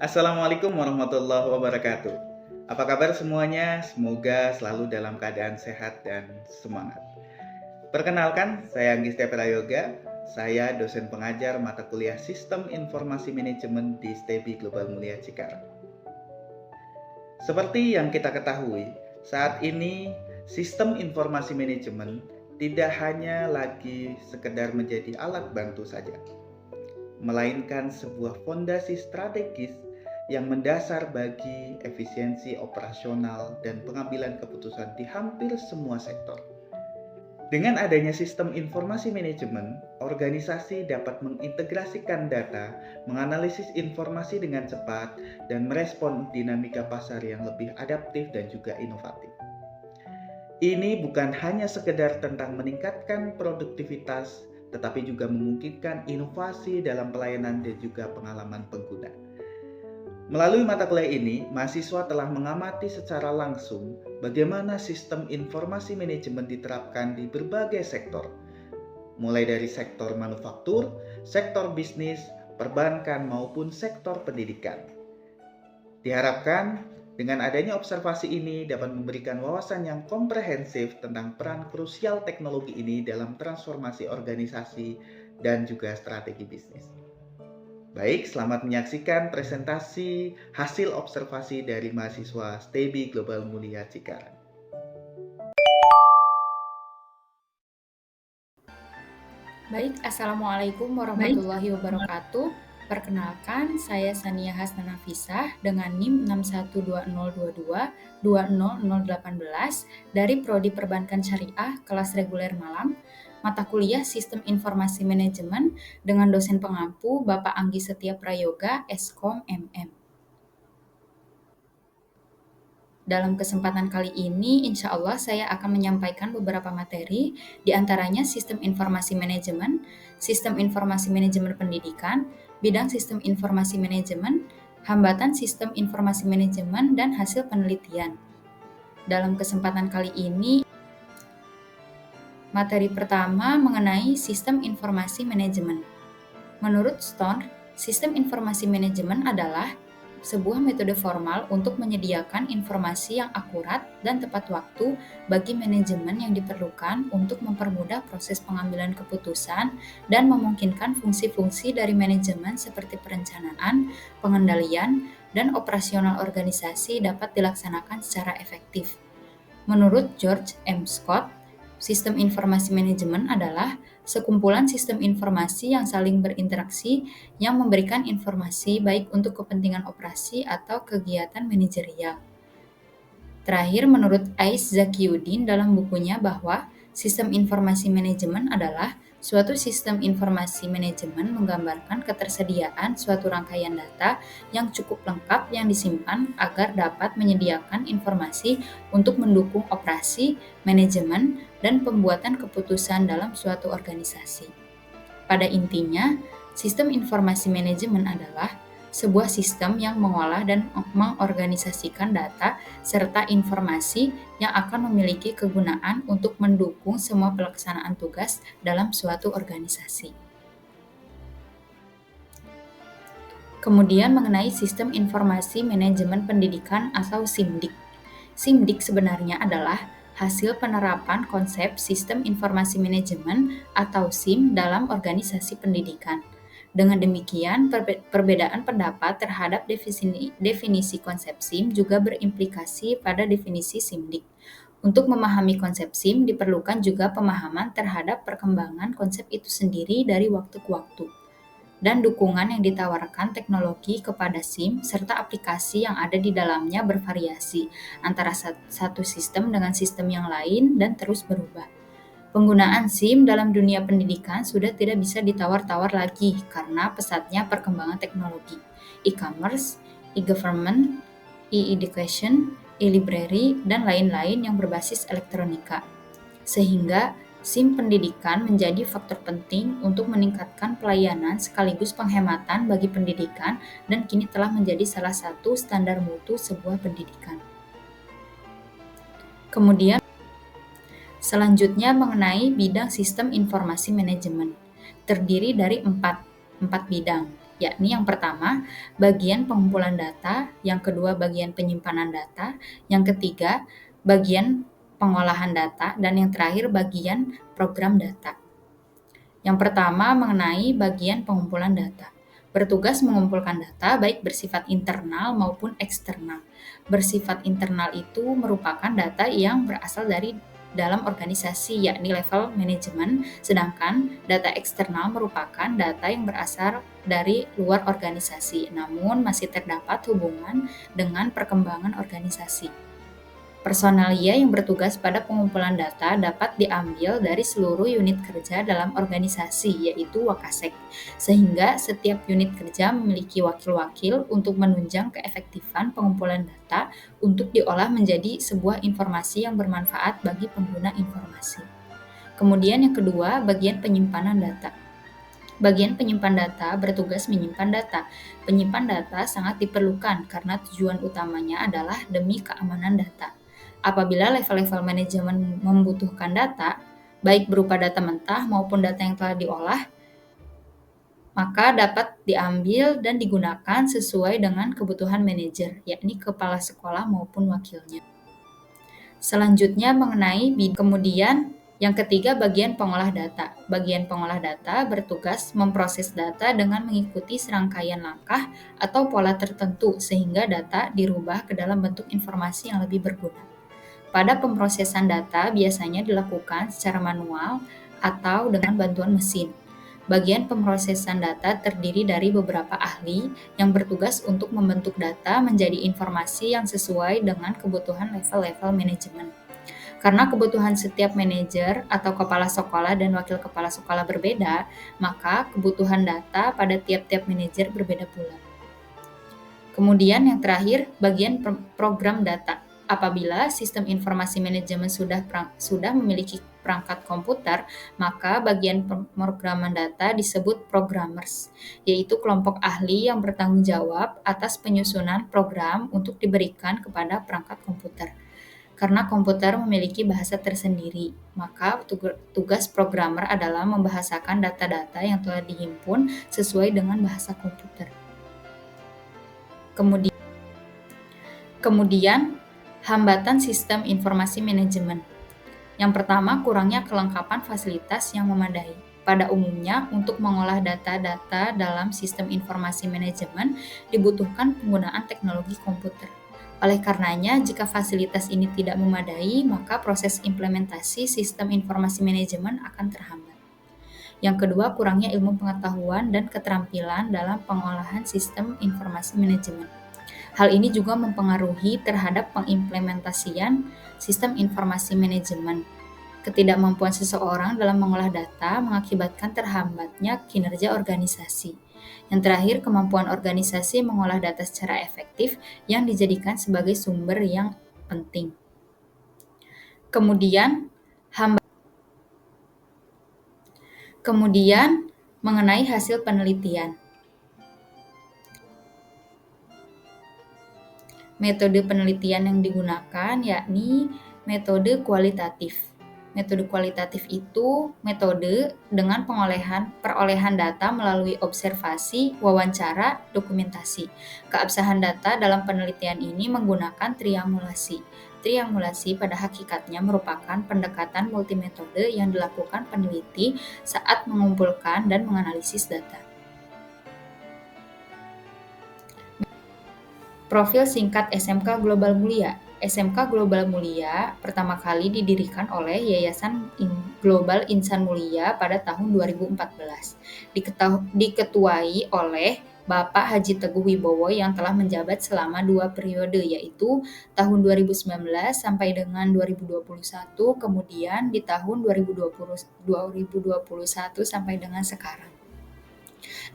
Assalamualaikum warahmatullahi wabarakatuh. Apa kabar semuanya? Semoga selalu dalam keadaan sehat dan semangat. Perkenalkan, saya Anggi Prayoga. Saya dosen pengajar mata kuliah Sistem Informasi Manajemen di STEBI Global Mulia Cikarang. Seperti yang kita ketahui, saat ini sistem informasi manajemen tidak hanya lagi sekedar menjadi alat bantu saja, melainkan sebuah fondasi strategis yang mendasar bagi efisiensi operasional dan pengambilan keputusan di hampir semua sektor. Dengan adanya sistem informasi manajemen, organisasi dapat mengintegrasikan data, menganalisis informasi dengan cepat, dan merespon dinamika pasar yang lebih adaptif dan juga inovatif. Ini bukan hanya sekedar tentang meningkatkan produktivitas, tetapi juga memungkinkan inovasi dalam pelayanan dan juga pengalaman pengguna. Melalui mata kuliah ini, mahasiswa telah mengamati secara langsung bagaimana sistem informasi manajemen diterapkan di berbagai sektor, mulai dari sektor manufaktur, sektor bisnis, perbankan, maupun sektor pendidikan. Diharapkan dengan adanya observasi ini dapat memberikan wawasan yang komprehensif tentang peran krusial teknologi ini dalam transformasi organisasi dan juga strategi bisnis. Baik, selamat menyaksikan presentasi hasil observasi dari mahasiswa STEBI Global Mulia Cikarang. Baik, Assalamualaikum warahmatullahi wabarakatuh. Perkenalkan, saya Sania Hasnana Fisah dengan NIM 612022-20018 dari Prodi Perbankan Syariah kelas reguler Malang, mata kuliah Sistem Informasi Manajemen dengan dosen pengampu Bapak Anggi Setia Prayoga, Eskom MM. Dalam kesempatan kali ini, insya Allah saya akan menyampaikan beberapa materi, di antaranya Sistem Informasi Manajemen, Sistem Informasi Manajemen Pendidikan, bidang Sistem Informasi Manajemen, hambatan Sistem Informasi Manajemen, dan hasil penelitian. Dalam kesempatan kali ini, materi pertama mengenai Sistem Informasi Manajemen. Menurut Stone, Sistem Informasi Manajemen adalah sebuah metode formal untuk menyediakan informasi yang akurat dan tepat waktu bagi manajemen yang diperlukan untuk mempermudah proses pengambilan keputusan dan memungkinkan fungsi-fungsi dari manajemen seperti perencanaan, pengendalian, dan operasional organisasi dapat dilaksanakan secara efektif. Menurut George M. Scott, Sistem informasi manajemen adalah sekumpulan sistem informasi yang saling berinteraksi yang memberikan informasi baik untuk kepentingan operasi atau kegiatan manajerial. Terakhir, menurut Ais Zakiuddin dalam bukunya bahwa sistem informasi manajemen adalah suatu sistem informasi manajemen menggambarkan ketersediaan suatu rangkaian data yang cukup lengkap yang disimpan agar dapat menyediakan informasi untuk mendukung operasi, manajemen, dan pembuatan keputusan dalam suatu organisasi. Pada intinya, sistem informasi manajemen adalah sebuah sistem yang mengolah dan mengorganisasikan data serta informasi yang akan memiliki kegunaan untuk mendukung semua pelaksanaan tugas dalam suatu organisasi. Kemudian mengenai Sistem Informasi Manajemen Pendidikan atau SIMDIK. SIMDIK sebenarnya adalah hasil penerapan konsep Sistem Informasi Manajemen atau SIM dalam organisasi pendidikan. Dengan demikian, perbedaan pendapat terhadap definisi konsep SIM juga berimplikasi pada definisi SIMDIK. Untuk memahami konsep SIM, diperlukan juga pemahaman terhadap perkembangan konsep itu sendiri dari waktu ke waktu, dan dukungan yang ditawarkan teknologi kepada SIM serta aplikasi yang ada di dalamnya bervariasi antara satu sistem dengan sistem yang lain dan terus berubah. Penggunaan SIM dalam dunia pendidikan sudah tidak bisa ditawar-tawar lagi karena pesatnya perkembangan teknologi, e-commerce, e-government, e-education, e-library, dan lain-lain yang berbasis elektronika. Sehingga SIM pendidikan menjadi faktor penting untuk meningkatkan pelayanan sekaligus penghematan bagi pendidikan dan kini telah menjadi salah satu standar mutu sebuah pendidikan. Kemudian, selanjutnya mengenai bidang sistem informasi manajemen, terdiri dari empat bidang, yakni yang pertama, bagian pengumpulan data, yang kedua, bagian penyimpanan data, yang ketiga, bagian pengolahan data, dan yang terakhir, bagian program data. Yang pertama mengenai bagian pengumpulan data. Bertugas mengumpulkan data baik bersifat internal maupun eksternal. Bersifat internal itu merupakan data yang berasal dari dalam organisasi, yakni level manajemen, sedangkan data eksternal merupakan data yang berasal dari luar organisasi, namun masih terdapat hubungan dengan perkembangan organisasi. Personalia yang bertugas pada pengumpulan data dapat diambil dari seluruh unit kerja dalam organisasi, yaitu Wakasek, sehingga setiap unit kerja memiliki wakil-wakil untuk menunjang keefektifan pengumpulan data untuk diolah menjadi sebuah informasi yang bermanfaat bagi pengguna informasi. Kemudian yang kedua, bagian penyimpanan data. Bagian penyimpan data bertugas menyimpan data. Penyimpan data sangat diperlukan karena tujuan utamanya adalah demi keamanan data. Apabila level-level manajemen membutuhkan data, baik berupa data mentah maupun data yang telah diolah, maka dapat diambil dan digunakan sesuai dengan kebutuhan manajer, yakni kepala sekolah maupun wakilnya. Selanjutnya mengenai kemudian yang ketiga, bagian pengolah data. Bagian pengolah data bertugas memproses data dengan mengikuti serangkaian langkah atau pola tertentu sehingga data dirubah ke dalam bentuk informasi yang lebih berguna. Pada pemrosesan data biasanya dilakukan secara manual atau dengan bantuan mesin. Bagian pemrosesan data terdiri dari beberapa ahli yang bertugas untuk membentuk data menjadi informasi yang sesuai dengan kebutuhan level-level manajemen. Karena kebutuhan setiap manajer atau kepala sekolah dan wakil kepala sekolah berbeda, maka kebutuhan data pada tiap-tiap manajer berbeda pula. Kemudian yang terakhir, bagian program data. Apabila sistem informasi manajemen sudah memiliki perangkat komputer, maka bagian pemrograman data disebut programmers, yaitu kelompok ahli yang bertanggung jawab atas penyusunan program untuk diberikan kepada perangkat komputer. Karena komputer memiliki bahasa tersendiri, maka tugas programmer adalah membahasakan data-data yang telah dihimpun sesuai dengan bahasa komputer. Kemudian hambatan sistem informasi manajemen. Yang pertama, kurangnya kelengkapan fasilitas yang memadai. Pada umumnya, untuk mengolah data-data dalam sistem informasi manajemen dibutuhkan penggunaan teknologi komputer. Oleh karenanya, jika fasilitas ini tidak memadai, maka proses implementasi sistem informasi manajemen akan terhambat. Yang kedua, kurangnya ilmu pengetahuan dan keterampilan dalam pengolahan sistem informasi manajemen. Hal ini juga mempengaruhi terhadap pengimplementasian sistem informasi manajemen. Ketidakmampuan seseorang dalam mengolah data mengakibatkan terhambatnya kinerja organisasi. Yang terakhir, kemampuan organisasi mengolah data secara efektif yang dijadikan sebagai sumber yang penting. Kemudian mengenai hasil penelitian. Metode penelitian yang digunakan yakni metode kualitatif. Metode kualitatif itu metode dengan perolehan data melalui observasi, wawancara, dokumentasi. Keabsahan data dalam penelitian ini menggunakan triangulasi. Triangulasi pada hakikatnya merupakan pendekatan multimetode yang dilakukan peneliti saat mengumpulkan dan menganalisis data. Profil singkat SMK Global Mulia. SMK Global Mulia pertama kali didirikan oleh Yayasan Global Insan Mulia pada tahun 2014. Diketuai oleh Bapak Haji Teguh Wibowo yang telah menjabat selama 2 periode, yaitu tahun 2019 sampai dengan 2021, kemudian di tahun 2021 sampai dengan sekarang.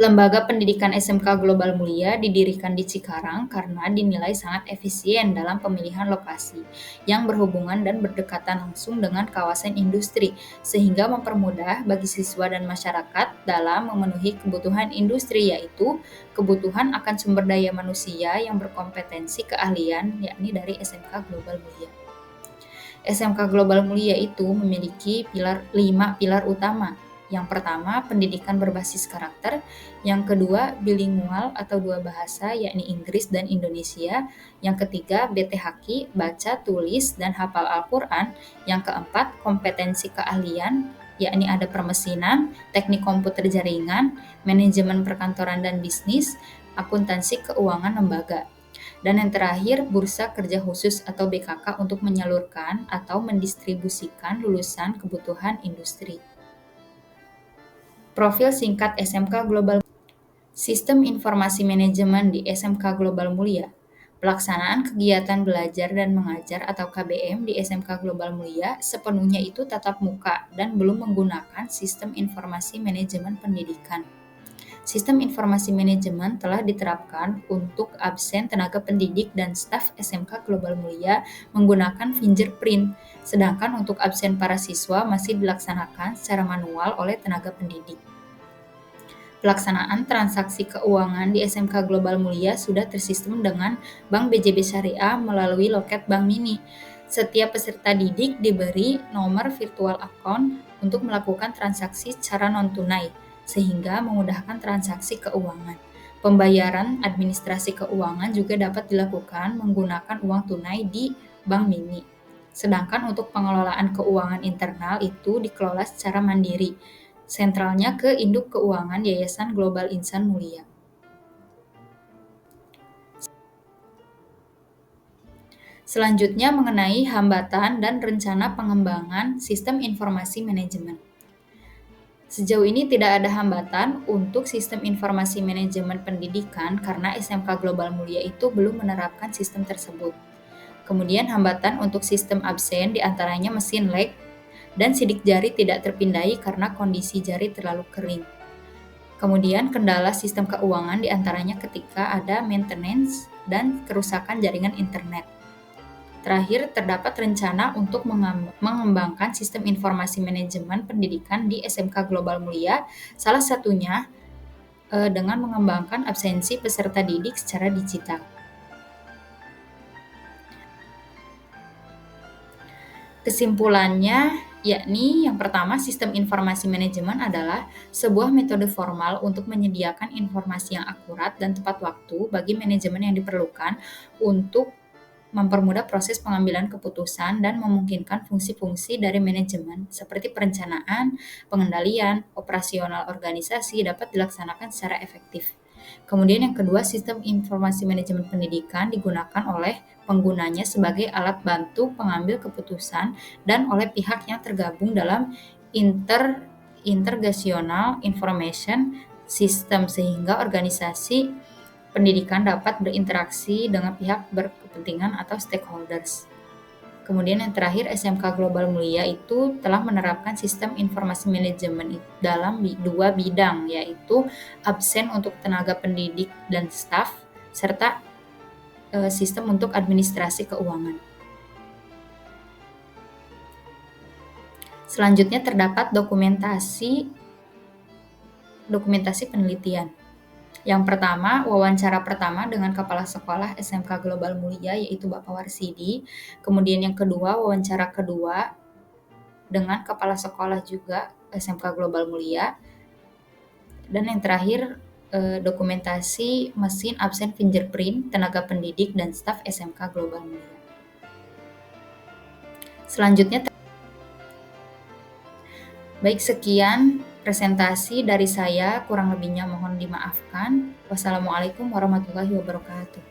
Lembaga pendidikan SMK Global Mulia didirikan di Cikarang karena dinilai sangat efisien dalam pemilihan lokasi yang berhubungan dan berdekatan langsung dengan kawasan industri, sehingga mempermudah bagi siswa dan masyarakat dalam memenuhi kebutuhan industri, yaitu kebutuhan akan sumber daya manusia yang berkompetensi keahlian, yakni dari SMK Global Mulia. SMK Global Mulia itu memiliki 5 pilar utama, Yang pertama, pendidikan berbasis karakter. Yang kedua, bilingual atau dua bahasa, yakni Inggris dan Indonesia. Yang ketiga, BTHQ, baca, tulis, dan hafal Al-Quran. Yang keempat, kompetensi keahlian, yakni ada permesinan, teknik komputer jaringan, manajemen perkantoran dan bisnis, akuntansi keuangan lembaga. Dan yang terakhir, bursa kerja khusus atau BKK untuk menyalurkan atau mendistribusikan lulusan kebutuhan industri. Profil singkat SMK Global. Sistem Informasi Manajemen di SMK Global Mulia. Pelaksanaan kegiatan belajar dan mengajar atau KBM di SMK Global Mulia sepenuhnya itu tatap muka dan belum menggunakan Sistem Informasi Manajemen Pendidikan. Sistem Informasi Manajemen telah diterapkan untuk absen tenaga pendidik dan staf SMK Global Mulia menggunakan fingerprint, sedangkan untuk absen para siswa masih dilaksanakan secara manual oleh tenaga pendidik. Pelaksanaan transaksi keuangan di SMK Global Mulia sudah tersistem dengan Bank BJB Syariah melalui loket Bank Mini. Setiap peserta didik diberi nomor virtual account untuk melakukan transaksi secara non-tunai, sehingga memudahkan transaksi keuangan. Pembayaran administrasi keuangan juga dapat dilakukan menggunakan uang tunai di Bank Mini. Sedangkan untuk pengelolaan keuangan internal itu dikelola secara mandiri, sentralnya ke Induk Keuangan Yayasan Global Insan Mulia. Selanjutnya mengenai hambatan dan rencana pengembangan sistem informasi manajemen. Sejauh ini tidak ada hambatan untuk sistem informasi manajemen pendidikan karena SMK Global Mulia itu belum menerapkan sistem tersebut. Kemudian hambatan untuk sistem absen diantaranya mesin lag dan sidik jari tidak terpindai karena kondisi jari terlalu kering. Kemudian kendala sistem keuangan diantaranya ketika ada maintenance dan kerusakan jaringan internet. Terakhir, terdapat rencana untuk mengembangkan sistem informasi manajemen pendidikan di SMK Global Mulia, salah satunya dengan mengembangkan absensi peserta didik secara digital. Kesimpulannya, yakni yang pertama, sistem informasi manajemen adalah sebuah metode formal untuk menyediakan informasi yang akurat dan tepat waktu bagi manajemen yang diperlukan untuk mempermudah proses pengambilan keputusan dan memungkinkan fungsi-fungsi dari manajemen seperti perencanaan, pengendalian, operasional organisasi dapat dilaksanakan secara efektif. Kemudian yang kedua, sistem informasi manajemen pendidikan digunakan oleh penggunanya sebagai alat bantu pengambil keputusan dan oleh pihak yang tergabung dalam intergational information system sehingga organisasi pendidikan dapat berinteraksi dengan pihak berkepentingan atau stakeholders. Kemudian yang terakhir, SMK Global Mulia itu telah menerapkan sistem informasi manajemen dalam dua bidang, yaitu absen untuk tenaga pendidik dan staf, serta sistem untuk administrasi keuangan. Selanjutnya terdapat dokumentasi penelitian. Yang pertama, wawancara pertama dengan Kepala Sekolah SMK Global Mulia yaitu Bapak Warsidi. Kemudian yang kedua, wawancara kedua dengan Kepala Sekolah juga SMK Global Mulia. Dan yang terakhir, dokumentasi mesin absen fingerprint tenaga pendidik dan staf SMK Global Mulia. Selanjutnya, baik, sekian presentasi dari saya, kurang lebihnya mohon dimaafkan. Wassalamualaikum warahmatullahi wabarakatuh.